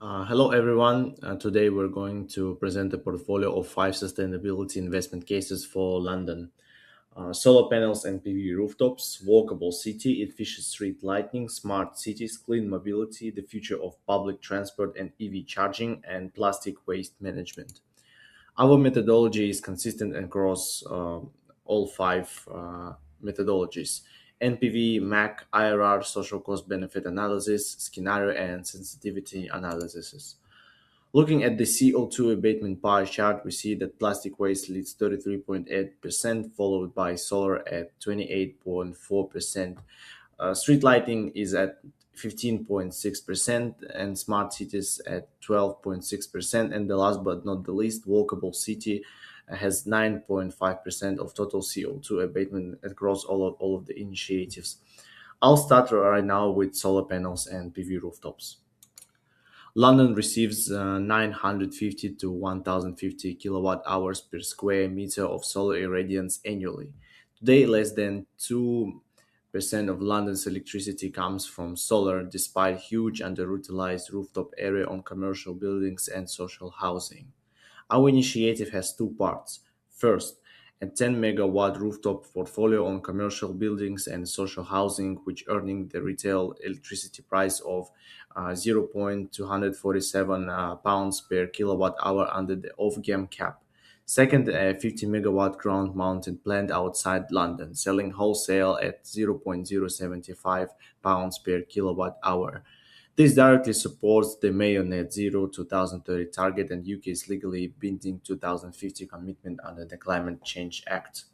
Hello, everyone. Today we're going to present a portfolio of five sustainability investment cases for London. Solar panels and PV rooftops, walkable city, efficient street lighting, smart cities, clean mobility, the future of public transport and EV charging, and plastic waste management. Our methodology is consistent across all five methodologies: NPV, MAC, IRR, social cost benefit analysis, scenario, and sensitivity analysis. Looking at the CO2 abatement pie chart, we see that plastic waste leads 33.8%, followed by solar at 28.4%. Street lighting is at 15.6%, and smart cities at 12.6%. And the last but not the least, walkable city has 9.5% of total CO2 abatement across all of the initiatives. I'll start right now with solar panels and PV rooftops. London receives 950 to 1050 kilowatt hours per square meter of solar irradiance annually. Today, less than 2% of London's electricity comes from solar, despite huge underutilized rooftop area on commercial buildings and social housing. Our initiative has two parts. First, a 10 megawatt rooftop portfolio on commercial buildings and social housing, which earning the retail electricity price of 0.247 pounds per kilowatt hour under the off-gam cap. Second, a 50 megawatt ground mounted plant outside London, selling wholesale at 0.075 pounds per kilowatt hour. This directly supports the Mayo Net Zero 2030 target and UK's legally binding 2050 commitment under the Climate Change Act.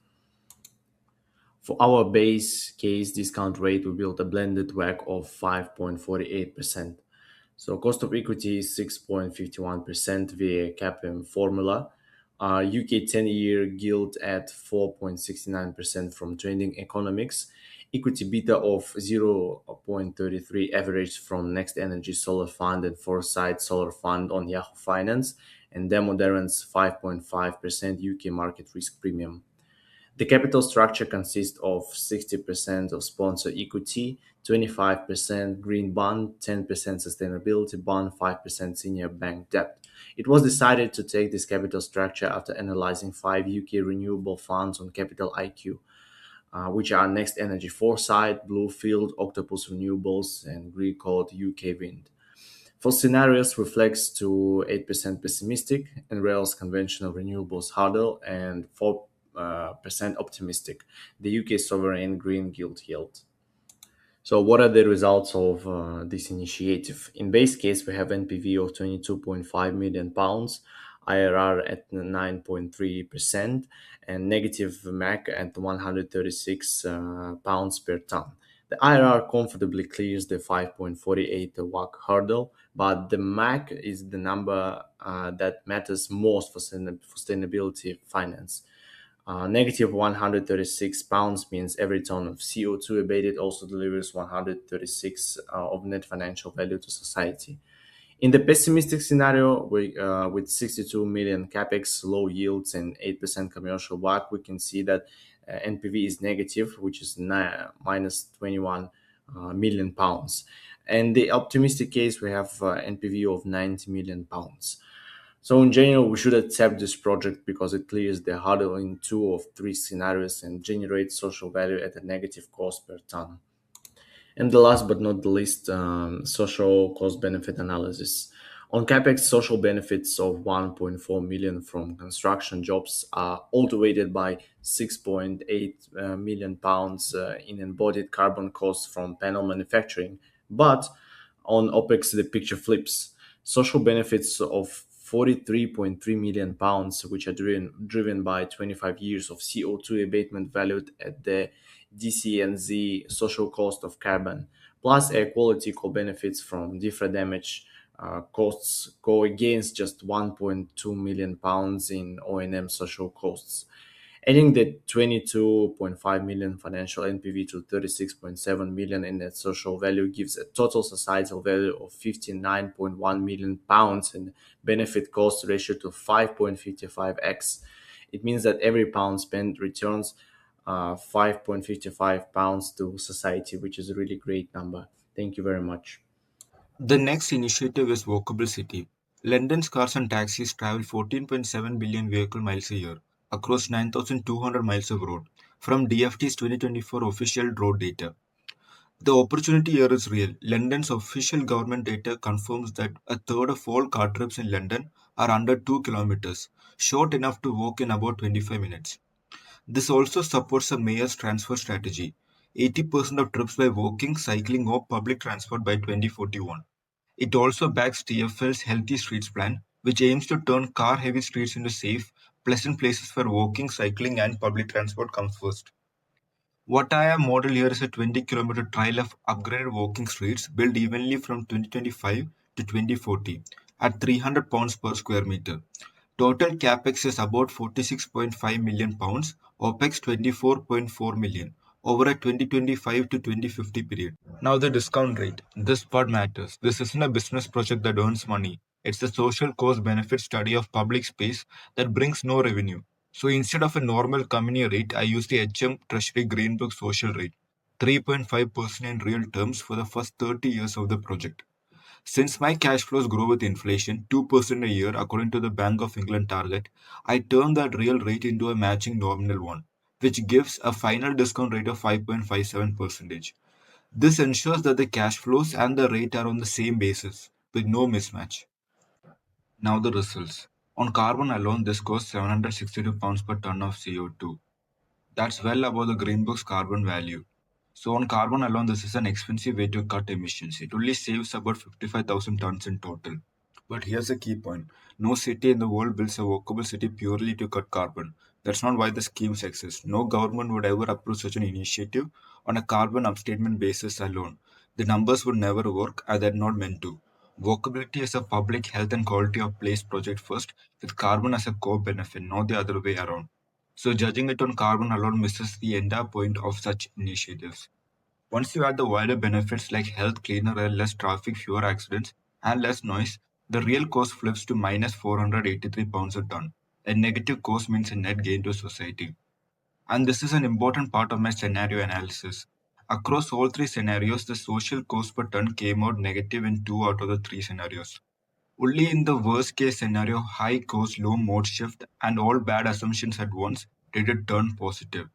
For our base case discount rate, we built a blended WACC of 5.48%. So cost of equity is 6.51% via CAPM formula. UK 10-year yield at 4.69% from trading economics. Equity beta of 0.33 average from Next Energy Solar Fund and Foresight Solar Fund on Yahoo Finance, and Demoderant's 5.5% UK market risk premium. The capital structure consists of 60% of sponsor equity, 25% green bond, 10% sustainability bond, 5% senior bank debt. It was decided to take this capital structure after analyzing five UK renewable funds on Capital IQ, which are Next Energy Foresight, Bluefield, Octopus Renewables, and Green Code UK Wind. For scenarios, reflects to 8% pessimistic and Rails conventional renewables hurdle and 4% optimistic, the UK sovereign green gilt yield. So, what are the results of this initiative? In base case, we have NPV of 22.5 million pounds, IRR at 9.3%, and negative MAC at 136 pounds per ton. The IRR comfortably clears the 5.48 WACC hurdle, but the MAC is the number that matters most for sustainability finance. Negative 136 pounds means every ton of CO2 abated also delivers 136 of net financial value to society. In the pessimistic scenario, with 62 million capex, low yields, and 8% commercial WACC, we can see that NPV is negative, which is minus 21 million pounds. And the optimistic case, we have NPV of 90 million pounds. So in general, we should accept this project because it clears the hurdle in two of three scenarios and generates social value at a negative cost per ton. And the last but not the least, social cost benefit analysis. On CapEx, social benefits of 1.4 million from construction jobs are outweighed by 6.8 million pounds in embodied carbon costs from panel manufacturing. But on OpEx, the picture flips. Social benefits of 43.3 million pounds, which are driven by 25 years of CO2 abatement valued at the DCNZ social cost of carbon, plus air quality co-benefits from different damage costs go against just 1.2 million pounds in O&M social costs. Adding the 22.5 million financial NPV to 36.7 million in net social value gives a total societal value of 59.1 million pounds and benefit cost ratio to 5.55x. It means that every pound spent returns 5.55 pounds to society, which is a really great number. Thank you very much. The next initiative is Walkable City. London's cars and taxis travel 14.7 billion vehicle miles a year across 9,200 miles of road from DFT's 2024 official road data. The opportunity here is real. London's official government data confirms that a third of all car trips in London are under 2 kilometers, short enough to walk in about 25 minutes. This also supports a mayor's transfer strategy. 80% of trips by walking, cycling, or public transport by 2041. It also backs TfL's Healthy Streets plan, which aims to turn car heavy streets into safe, pleasant places for walking, cycling, and public transport comes first. What I have modeled here is a 20-kilometer trial of upgraded walking streets built evenly from 2025 to 2040 at £300 per square meter. Total capex is about £46.5 million, OPEX £24.4 million over a 2025 to 2050 period. Now the discount rate. This part matters. This isn't a business project that earns money. It's a social cost benefit study of public space that brings no revenue. So instead of a normal company rate, I use the HM Treasury Green Book social rate, 3.5% in real terms for the first 30 years of the project. Since my cash flows grow with inflation, 2% a year according to the Bank of England target, I turn that real rate into a matching nominal one, which gives a final discount rate of 5.57%. This ensures that the cash flows and the rate are on the same basis, with no mismatch. Now the results. On carbon alone, this costs £762 per ton of CO2. That's well above the Green Book's carbon value. So on carbon alone, this is an expensive way to cut emissions. It only saves about 55,000 tons in total. But here's a key point. No city in the world builds a walkable city purely to cut carbon. That's not why the schemes exist. No government would ever approve such an initiative on a carbon upstatement basis alone. The numbers would never work and they're not meant to. Walkability is a public health and quality of place project first, with carbon as a core benefit, not the other way around. So judging it on carbon alone misses the entire point of such initiatives. Once you add the wider benefits like health, cleaner air, less traffic, fewer accidents, and less noise, the real cost flips to minus £483 a ton. A negative cost means a net gain to society. And this is an important part of my scenario analysis. Across all three scenarios, the social cost per ton came out negative in two out of the three scenarios. Only in the worst case scenario, high cost, low mode shift, and all bad assumptions at once, did it turn positive.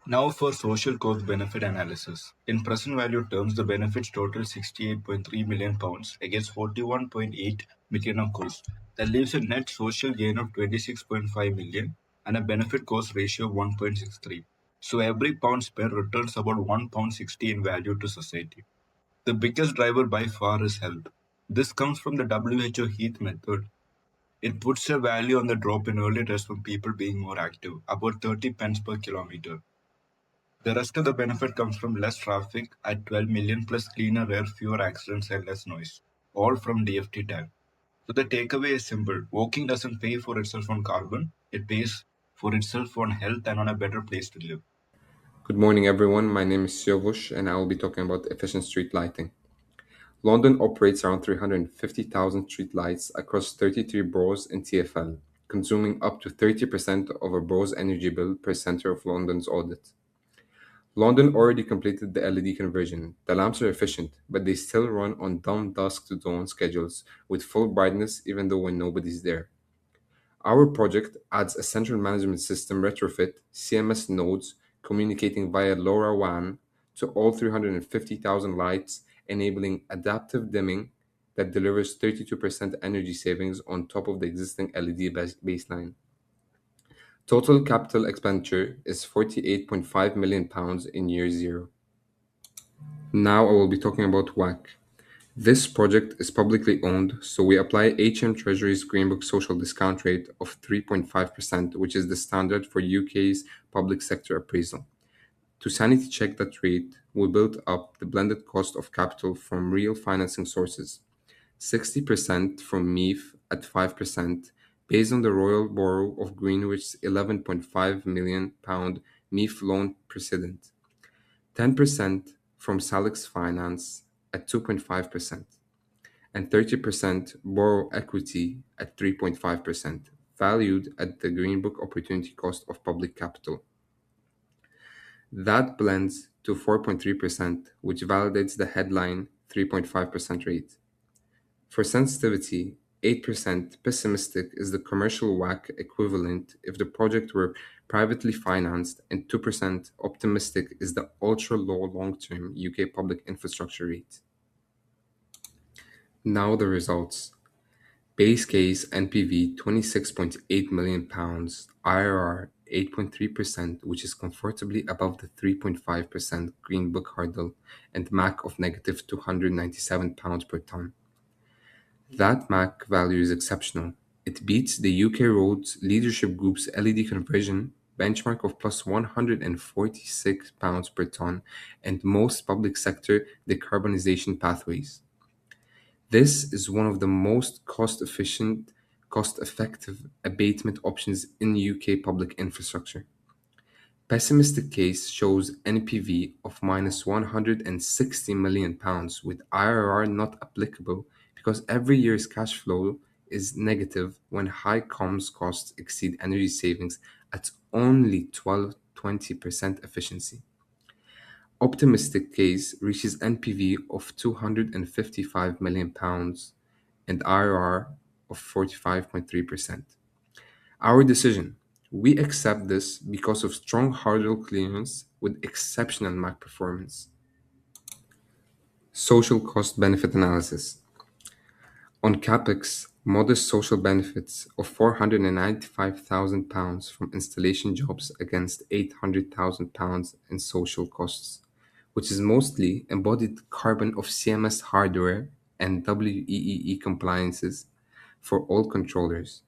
Now for social cost benefit analysis. In present value terms, the benefits total £68.3 million against 41.8 million of cost. That leaves a net social gain of 26.5 million and a benefit cost ratio of 1.63. So every pound spent returns about £1.60 in value to society. The biggest driver by far is health. This comes from the WHO Heath method. It puts a value on the drop in early deaths from people being more active, about 30 pence per kilometer. The rest of the benefit comes from less traffic at 12 million plus cleaner air, fewer accidents, and less noise, all from DFT tag. So the takeaway is simple. Walking doesn't pay for itself on carbon, it pays for itself on health and on a better place to live. Good morning, everyone. My name is Siovush, and I will be talking about efficient street lighting. London operates around 350,000 street lights across 33 boroughs in TfL, consuming up to 30% of a borough's energy bill per center of London's audit. London already completed the LED conversion. The lamps are efficient, but they still run on dumb dusk to dawn schedules with full brightness even though when nobody's there. Our project adds a central management system retrofit CMS nodes communicating via LoRaWAN to all 350,000 lights, enabling adaptive dimming that delivers 32% energy savings on top of the existing LED baseline. Total capital expenditure is £48.5 million in year zero. Now I will be talking about WACC. This project is publicly owned, so we apply HM Treasury's Green Book social discount rate of 3.5%, which is the standard for UK's public sector appraisal. To sanity check that rate, we built up the blended cost of capital from real financing sources, 60% from MEF at 5%, based on the Royal Borough of Greenwich's £11.5 million MEF loan precedent, 10% from Salix Finance at 2.5%, and 30% borrow equity at 3.5%, valued at the Green Book opportunity cost of public capital. That blends to 4.3%, which validates the headline 3.5% rate. For sensitivity, 8% pessimistic is the commercial WACC equivalent if the project were privately financed, and 2% optimistic is the ultra low long term UK public infrastructure rate. Now the results. Base case NPV £26.8 million, IRR 8.3%, which is comfortably above the 3.5% Green Book hurdle, and MAC of negative £297 per tonne. That MAC value is exceptional. It beats the UK Roads Leadership Group's LED conversion benchmark of plus £146 per tonne and most public sector decarbonisation pathways. This is one of the most cost-efficient, cost-effective abatement options in UK public infrastructure. Pessimistic case shows NPV of minus £160 million with IRR not applicable because every year's cash flow is negative when high comms costs exceed energy savings at only 12-20% efficiency. Optimistic case reaches NPV of £255 million and IRR of 45.3%. Our decision. We accept this because of strong hurdle clearance with exceptional MAC performance. Social cost benefit analysis. On CapEx, modest social benefits of £495,000 from installation jobs against £800,000 in social costs, which is mostly embodied carbon of CMS hardware and WEEE compliances for all controllers.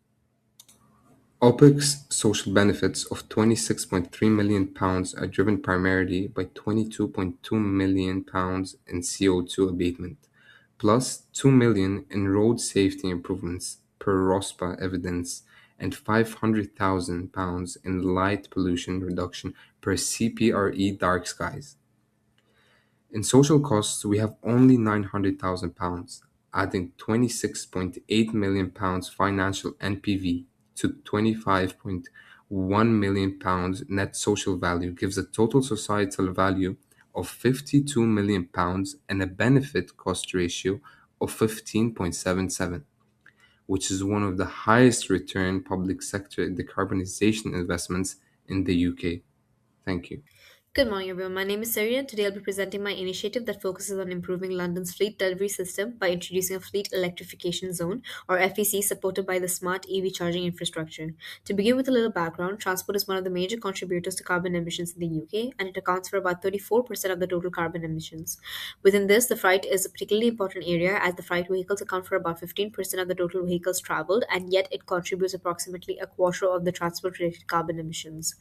OPEX social benefits of £26.3 million are driven primarily by £22.2 million in CO2 abatement, plus £2 million in road safety improvements per ROSPA evidence, and £500,000 in light pollution reduction per CPRE dark skies. In social costs, we have only £900,000, adding £26.8 million financial NPV to £25.1 million net social value gives a total societal value of £52 million and a benefit cost ratio of 15.77, which is one of the highest return public sector decarbonization investments in the UK. Thank you. Good morning, everyone. My name is Sari, and today I'll be presenting my initiative that focuses on improving London's fleet delivery system by introducing a fleet electrification zone, or FEC, supported by the smart EV charging infrastructure. To begin with a little background, transport is one of the major contributors to carbon emissions in the UK, and it accounts for about 34% of the total carbon emissions. Within this, the freight is a particularly important area as the freight vehicles account for about 15% of the total vehicles traveled, and yet it contributes approximately a quarter of the transport-related carbon emissions.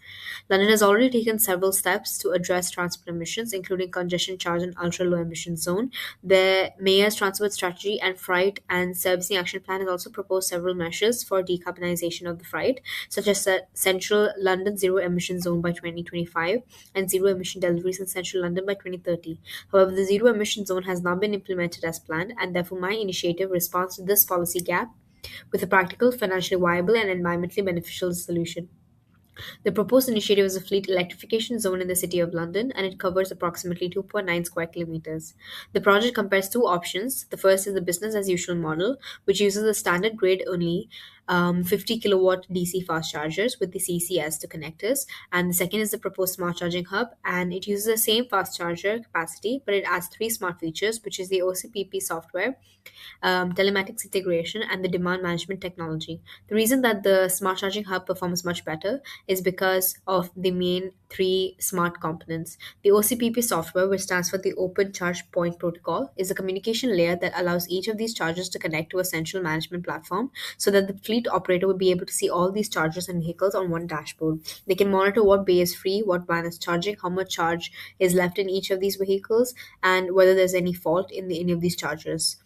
London has already taken several steps to address transport emissions, including congestion charge and ultra low emission zone. The mayor's transport strategy and freight and servicing action plan has also proposed several measures for decarbonisation of the freight, such as the Central London Zero Emission Zone by 2025 and zero emission deliveries in Central London by 2030. However, the zero emission zone has not been implemented as planned, and therefore my initiative responds to this policy gap with a practical, financially viable, and environmentally beneficial solution. The proposed initiative is a fleet electrification zone in the City of London, and it covers approximately 2.9 square kilometers. The project compares two options. The first is the business as usual model, which uses a standard grade only 50 kilowatt DC fast chargers with the CCS to connectors. And the second is the proposed smart charging hub, and it uses the same fast charger capacity, but it adds three smart features, which is the OCPP software, telematics integration, and the demand management technology. The reason that the smart charging hub performs much better is because of the main three smart components. The OCPP software, which stands for the Open Charge Point Protocol, is a communication layer that allows each of these chargers to connect to a central management platform so that the fleet operator will be able to see all these chargers and vehicles on one dashboard. They can monitor what bay is free, what van is charging, how much charge is left in each of these vehicles, and whether there's any fault in any of these chargers.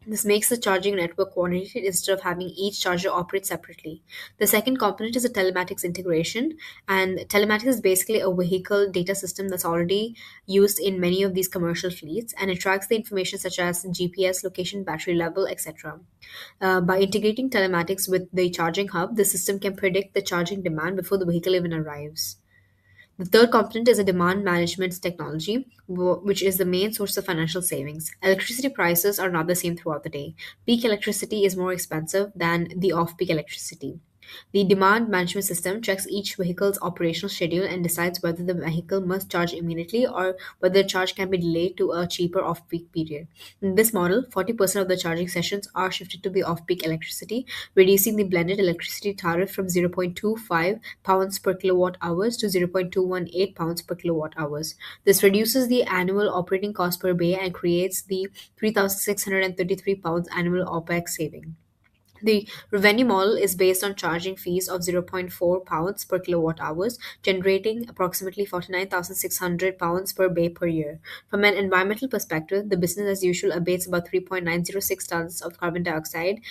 This makes the charging network coordinated instead of having each charger operate separately. The second component is a telematics integration, and telematics is basically a vehicle data system that's already used in many of these commercial fleets, and it tracks the information such as GPS, location, battery level, etc. By integrating telematics with the charging hub, the system can predict the charging demand before the vehicle even arrives. The third component is a demand management technology, which is the main source of financial savings. Electricity prices are not the same throughout the day. Peak electricity is more expensive than the off peak electricity. The demand management system checks each vehicle's operational schedule and decides whether the vehicle must charge immediately or whether the charge can be delayed to a cheaper off peak period. In this model, 40% of the charging sessions are shifted to the off peak electricity, reducing the blended electricity tariff from 0.25 pounds per kilowatt hours to 0.218 pounds per kilowatt hours. This reduces the annual operating cost per bay and creates the 3,633 pounds annual OPEX saving. The revenue model is based on charging fees of zero point 0.4 pounds per kilowatt hours, generating approximately 49,600 pounds per bay per year. From an environmental perspective, the business as usual abates about 3.906 tons of carbon dioxide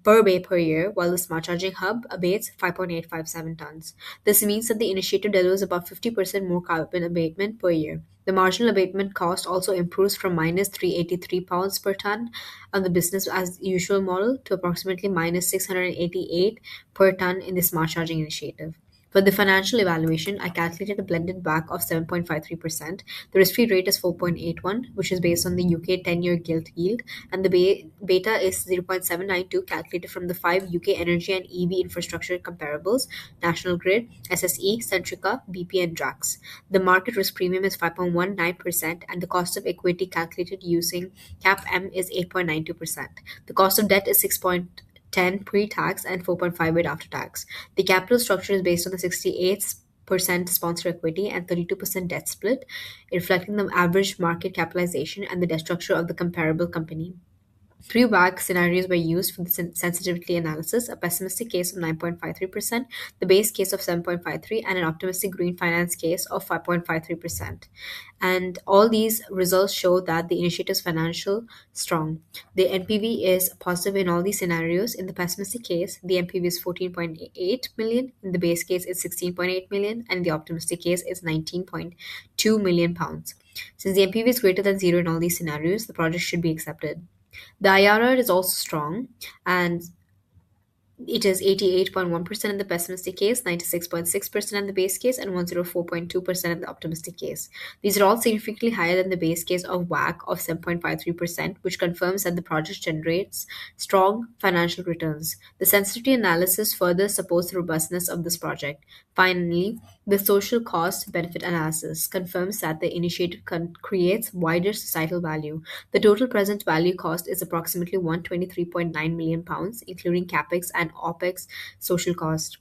per bay per year, while the smart charging hub abates 5.857 tons. This means that the initiative delivers about 50% more carbon abatement per year. The marginal abatement cost also improves from minus 383 pounds per ton on the business as usual model to approximately minus 688 per ton in the smart charging initiative. For the financial evaluation, I calculated a blended WACC of 7.53%. The risk-free rate is 4.81, which is based on the UK 10-year gilt yield, and the beta is 0.792, calculated from the five UK energy and EV infrastructure comparables: National Grid, SSE, Centrica, BP, and Drax. The market risk premium is 5.19%, and the cost of equity calculated using CAP M is 8.92%. The cost of debt is 6.10 pre-tax and 4.58 after tax. The capital structure is based on the 68% sponsor equity and 32% debt split, reflecting the average market capitalization and the debt structure of the comparable company. Three WACC scenarios were used for the sensitivity analysis: a pessimistic case of 9.53%, the base case of 7.53%, and an optimistic green finance case of 5.53%. And all these results show that the initiative's financial strong. The NPV is positive in all these scenarios. In the pessimistic case, the NPV is 14.8 million, in the base case it's 16.8 million, and in the optimistic case it's 19.2 million pounds. Since the NPV is greater than zero in all these scenarios, the project should be accepted. The IRR is also strong, and it is 88.1% in the pessimistic case, 96.6% in the base case, and 104.2% in the optimistic case. These are all significantly higher than the base case of WACC of 7.53%, which confirms that the project generates strong financial returns. The sensitivity analysis further supports the robustness of this project. Finally, the social cost benefit analysis confirms that the initiative creates wider societal value. The total present value cost is approximately 123.9 million pounds, including capex and opex social cost.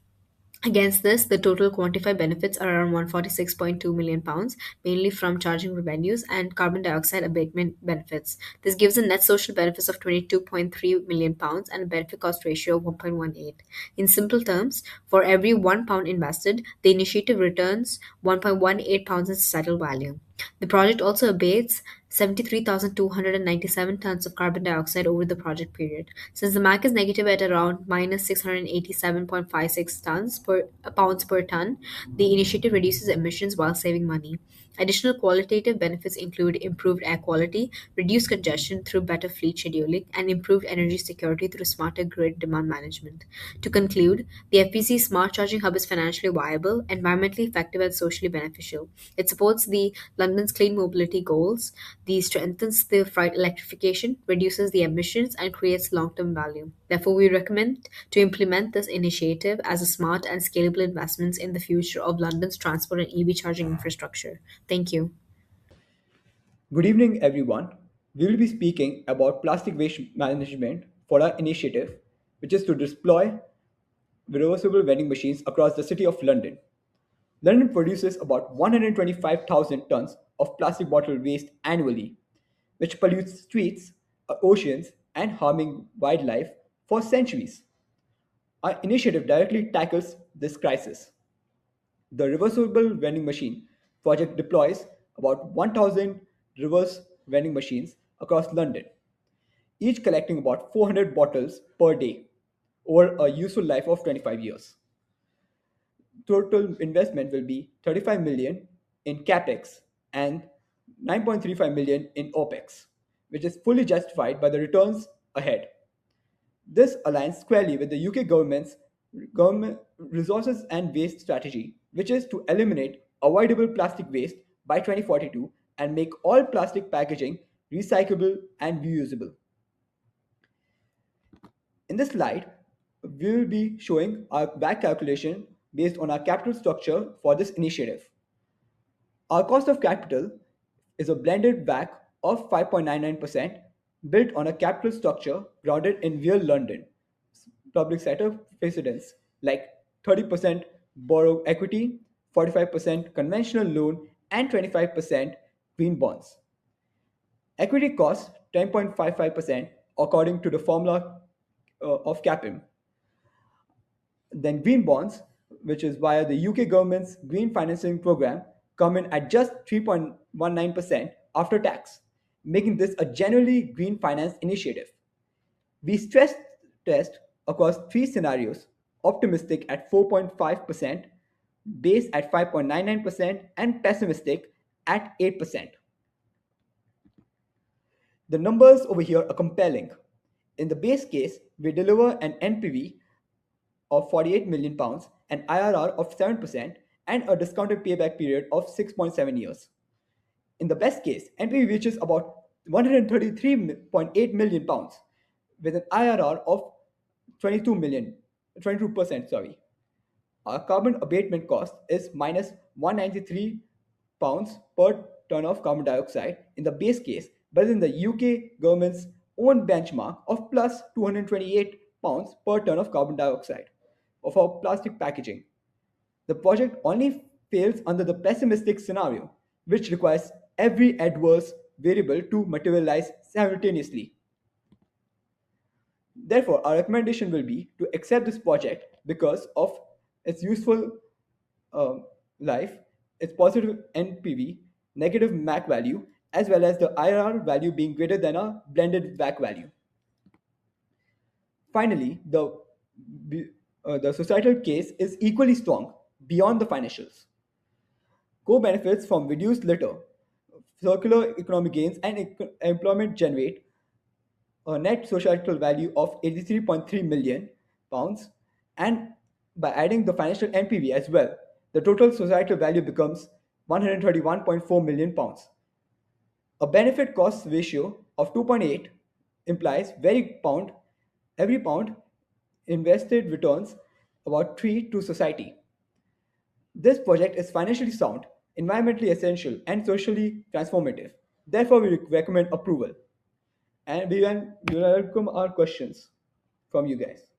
Against this, the total quantified benefits are around 146.2 million pounds, mainly from charging revenues and carbon dioxide abatement benefits. This gives a net social benefits of 22.3 million pounds and a benefit cost ratio of 1.18. In simple terms, for every £1 invested, the initiative returns 1.18 pounds in societal value. The project also abates 73,297 tons of carbon dioxide over the project period. Since the MAC is negative at around minus 687.56 pounds per ton, the initiative reduces emissions while saving money. Additional qualitative benefits include improved air quality, reduced congestion through better fleet scheduling, and improved energy security through smarter grid demand management. To conclude, the FPC Smart Charging Hub is financially viable, environmentally effective, and socially beneficial. It supports the London's clean mobility goals, strengthens the freight electrification, reduces the emissions, and creates long-term value. Therefore, we recommend to implement this initiative as a smart and scalable investments in the future of London's transport and EV charging infrastructure. Thank you. Good evening, everyone. We will be speaking about plastic waste management for our initiative, which is to deploy reversible vending machines across the City of London. London produces about 125,000 tons of plastic bottle waste annually, which pollutes streets, oceans, and harming wildlife for centuries. Our initiative directly tackles this crisis. The reversible vending machine project deploys about 1,000 reverse vending machines across London, each collecting about 400 bottles per day over a useful life of 25 years. Total investment will be 35 million in capex and 9.35 million in opex, which is fully justified by the returns ahead. This aligns squarely with the UK government's government resources and waste strategy, which is to eliminate avoidable plastic waste by 2042 and make all plastic packaging recyclable and reusable. In this slide, we will be showing our back calculation based on our capital structure for this initiative. Our cost of capital is a blended WACC of 5.99% built on a capital structure grounded in real London public sector precedents like 30% borrow equity, 45% conventional loan, and 25% green bonds. Equity costs 10.55% according to the formula of CAPM. Then green bonds, which is via the UK government's green financing program, come in at just 3.19% after tax, making this a genuinely green finance initiative. We stress test across three scenarios: optimistic at 4.5%, base at 5.99%, and pessimistic at 8%. The numbers over here are compelling. In the base case, we deliver an NPV of 48 million pounds, an IRR of 7%, and a discounted payback period of 6.7 years. In the best case, NPV reaches about 133.8 million pounds with an IRR of 22%, sorry. Our carbon abatement cost is minus 193 pounds per ton of carbon dioxide in the base case, but in the UK government's own benchmark of plus 228 pounds per ton of carbon dioxide of our plastic packaging. The project only fails under the pessimistic scenario, which requires every adverse variable to materialize simultaneously. Therefore, our recommendation will be to accept this project because of its useful life, its positive NPV, negative MAC value, as well as the IRR value being greater than a blended WACC value. Finally, the societal case is equally strong beyond the financials. Co-benefits from reduced litter, circular economic gains, and employment generate a net societal value of 83.3 million pounds, and by adding the financial NPV as well, the total societal value becomes 131.4 million pounds. A benefit cost ratio of 2.8 implies every pound invested returns about 3 to society. This project is financially sound, environmentally essential, and socially transformative. Therefore, we recommend approval. And we welcome our questions from you guys.